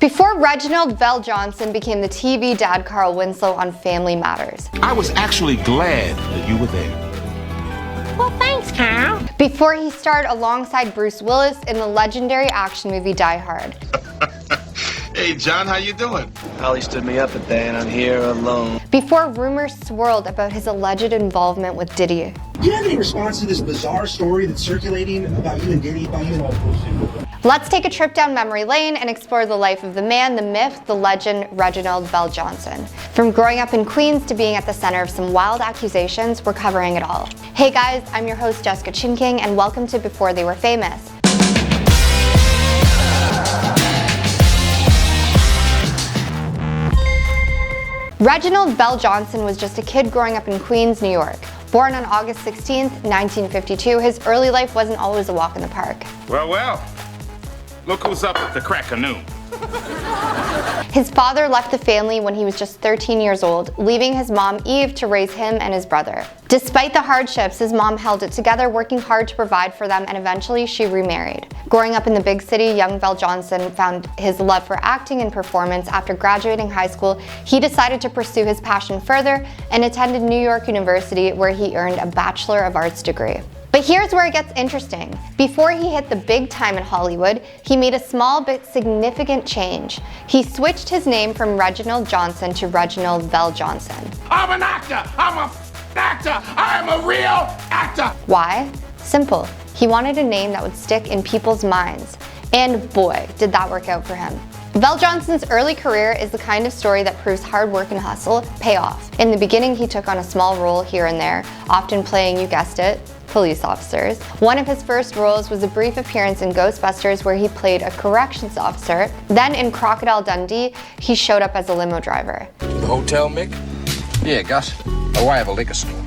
Before Reginald VelJohnson became the TV dad Carl Winslow on Family Matters. I was actually glad that you were there. Well, thanks, Carl. Before he starred alongside Bruce Willis in the legendary action movie Die Hard. Hey, John, how you doing? Holly stood me up a day and I'm here alone. Before rumors swirled about his alleged involvement with Diddy. Do you have any response to this bizarre story that's circulating about you and Diddy? Let's take a trip down memory lane and explore the life of the man, the myth, the legend, Reginald VelJohnson. From growing up in Queens to being at the center of some wild accusations, we're covering it all. Hey guys, I'm your host Jessica Chinking and welcome to Before They Were Famous. Reginald VelJohnson was just a kid growing up in Queens, New York. Born on August 16, 1952, his early life wasn't always a walk in the park. Well, look who's up at the crack of noon. His father left the family when he was just 13 years old, leaving his mom Eve to raise him and his brother. Despite the hardships, his mom held it together, working hard to provide for them, and eventually she remarried. Growing up in the big city, young VelJohnson found his love for acting and performance. After graduating high school, he decided to pursue his passion further and attended New York University, where he earned a Bachelor of Arts degree. But here's where it gets interesting. Before he hit the big time in Hollywood, he made a small but significant change. He switched his name from Reginald Johnson to Reginald VelJohnson. I'm an actor! I'm a actor! I'm a real actor! Why? Simple. He wanted a name that would stick in people's minds. And boy, did that work out for him. VelJohnson's early career is the kind of story that proves hard work and hustle pay off. In the beginning, he took on a small role here and there, often playing, you guessed it, police officers. One of his first roles was a brief appearance in Ghostbusters where he played a corrections officer. Then in Crocodile Dundee, he showed up as a limo driver. The hotel, Mick? Yeah, Gus. Oh, I have a liquor store.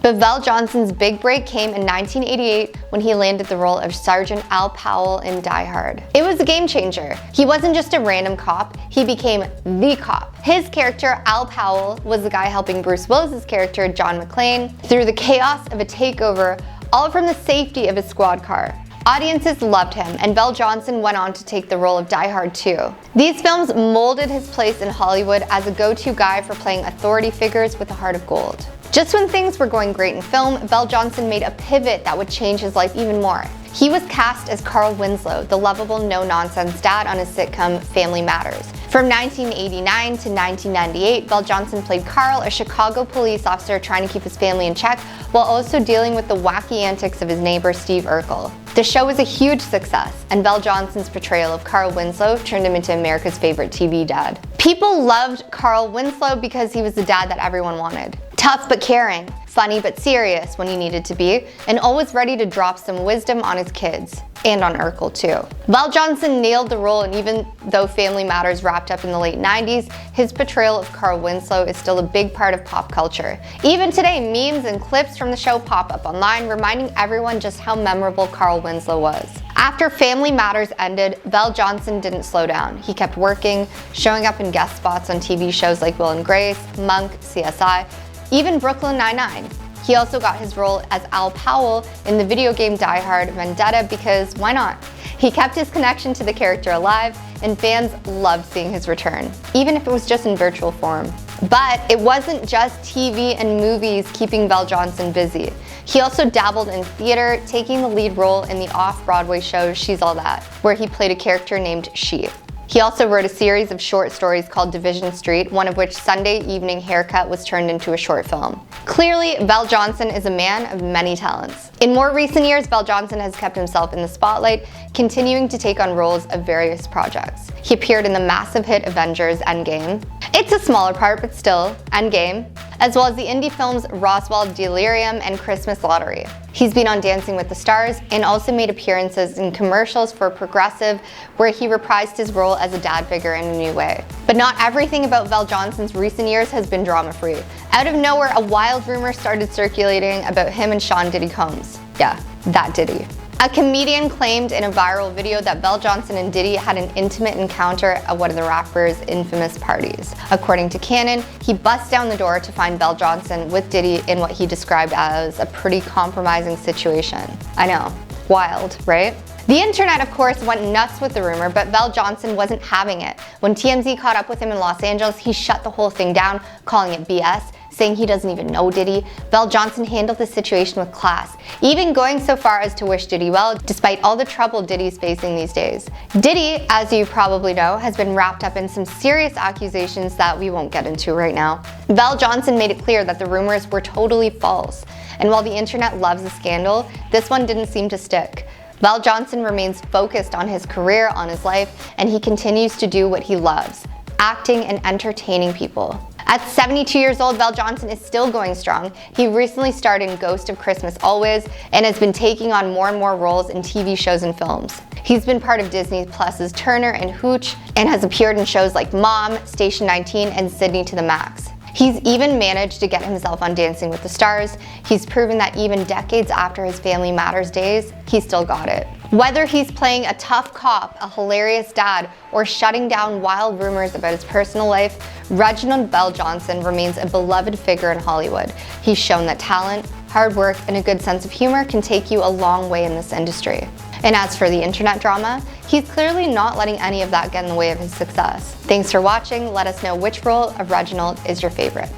But VelJohnson's big break came in 1988 when he landed the role of Sergeant Al Powell in Die Hard. It was a game changer. He wasn't just a random cop, he became the cop. His character, Al Powell, was the guy helping Bruce Willis's character, John McClane, through the chaos of a takeover, all from the safety of his squad car. Audiences loved him, and VelJohnson went on to take the role of Die Hard 2. These films molded his place in Hollywood as a go-to guy for playing authority figures with a heart of gold. Just when things were going great in film, VelJohnson made a pivot that would change his life even more. He was cast as Carl Winslow, the lovable, no-nonsense dad on his sitcom Family Matters. From 1989 to 1998, VelJohnson played Carl, a Chicago police officer trying to keep his family in check while also dealing with the wacky antics of his neighbor Steve Urkel. The show was a huge success, and VelJohnson's portrayal of Carl Winslow turned him into America's favorite TV dad. People loved Carl Winslow because he was the dad that everyone wanted. Tough but caring, funny but serious when he needed to be, and always ready to drop some wisdom on his kids. And on Urkel too. VelJohnson nailed the role, and even though Family Matters wrapped up in the late 90s, his portrayal of Carl Winslow is still a big part of pop culture. Even today, memes and clips from the show pop up online, reminding everyone just how memorable Carl Winslow was. After Family Matters ended, VelJohnson didn't slow down. He kept working, showing up in guest spots on TV shows like Will and Grace, Monk, CSI, even Brooklyn Nine-Nine. He also got his role as Al Powell in the video game Die Hard Vendetta because why not? He kept his connection to the character alive, and fans loved seeing his return, even if it was just in virtual form. But it wasn't just TV and movies keeping VelJohnson busy. He also dabbled in theater, taking the lead role in the off-Broadway show She's All That, where he played a character named She. He also wrote a series of short stories called Division Street, one of which, Sunday Evening Haircut, was turned into a short film. Clearly, VelJohnson is a man of many talents. In more recent years, VelJohnson has kept himself in the spotlight, continuing to take on roles of various projects. He appeared in the massive hit Avengers Endgame. It's a smaller part, but still, Endgame, as well as the indie films Roswell Delirium and Christmas Lottery. He's been on Dancing with the Stars and also made appearances in commercials for Progressive, where he reprised his role as a dad figure in a new way. But not everything about VelJohnson's recent years has been drama-free. Out of nowhere, a wild rumor started circulating about him and Sean Diddy Combs. Yeah, that Diddy. A comedian claimed in a viral video that VelJohnson and Diddy had an intimate encounter at one of the rapper's infamous parties. According to Canon, he busts down the door to find VelJohnson with Diddy in what he described as a pretty compromising situation. I know, wild, right? The internet, of course, went nuts with the rumor, but VelJohnson wasn't having it. When TMZ caught up with him in Los Angeles, he shut the whole thing down, calling it BS, saying he doesn't even know Diddy. VelJohnson handled the situation with class, even going so far as to wish Diddy well, despite all the trouble Diddy's facing these days. Diddy, as you probably know, has been wrapped up in some serious accusations that we won't get into right now. VelJohnson made it clear that the rumors were totally false, and while the internet loves a scandal, this one didn't seem to stick. VelJohnson remains focused on his career, on his life, and he continues to do what he loves, acting and entertaining people. At 72 years old, VelJohnson is still going strong. He recently starred in Ghost of Christmas Always and has been taking on more and more roles in TV shows and films. He's been part of Disney Plus's Turner and Hooch and has appeared in shows like Mom, Station 19, and Sydney to the Max. He's even managed to get himself on Dancing with the Stars. He's proven that even decades after his Family Matters days, he still got it. Whether he's playing a tough cop, a hilarious dad, or shutting down wild rumors about his personal life, Reginald VelJohnson remains a beloved figure in Hollywood. He's shown that talent, hard work, and a good sense of humor can take you a long way in this industry. And as for the internet drama, he's clearly not letting any of that get in the way of his success. Thanks for watching. Let us know which role of Reginald is your favorite.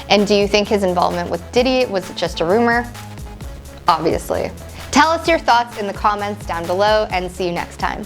And do you think his involvement with Diddy was just a rumor? Obviously. Tell us your thoughts in the comments down below, and see you next time.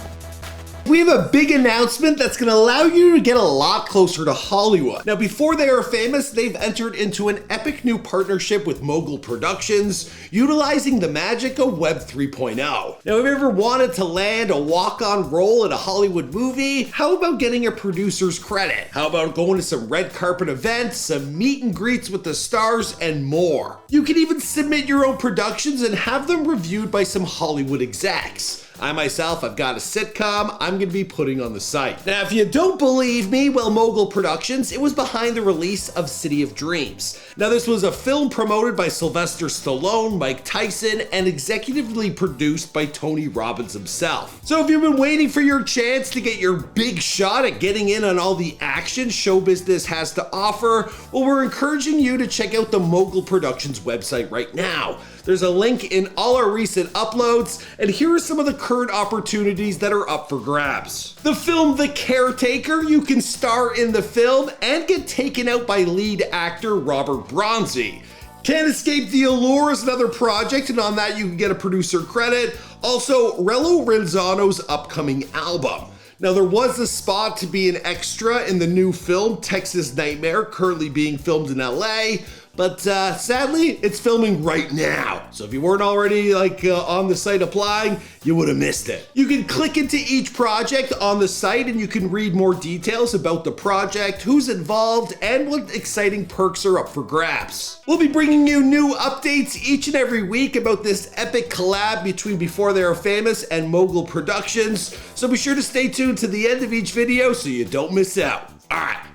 We have a big announcement that's going to allow you to get a lot closer to Hollywood. Now, before they are famous, they've entered into an epic new partnership with Mogul Productions, utilizing the magic of Web 3.0. Now, if you ever wanted to land a walk-on role in a Hollywood movie, how about getting a producer's credit? How about going to some red carpet events, some meet and greets with the stars, and more? You can even submit your own productions and have them reviewed by some Hollywood execs. I myself, I've got a sitcom I'm going to be putting on the site. Now, if you don't believe me, well, Mogul Productions, it was behind the release of City of Dreams. Now, this was a film promoted by Sylvester Stallone, Mike Tyson, and executively produced by Tony Robbins himself. So if you've been waiting for your chance to get your big shot at getting in on all the action show business has to offer, well, we're encouraging you to check out the Mogul Productions website right now. There's a link in all our recent uploads, and here are some of the current opportunities that are up for grabs. The film The Caretaker, you can star in the film and get taken out by lead actor Robert Bronzy. Can't Escape the Allure is another project, and on that you can get a producer credit. Also, Relo Renzano's upcoming album. Now, there was a spot to be an extra in the new film Texas Nightmare, currently being filmed in LA, but sadly, it's filming right now. So if you weren't already on the site applying, you would have missed it. You can click into each project on the site and you can read more details about the project, who's involved, and what exciting perks are up for grabs. We'll be bringing you new updates each and every week about this epic collab between Before They Are Famous and Mogul Productions. So be sure to stay tuned to the end of each video so you don't miss out. All right.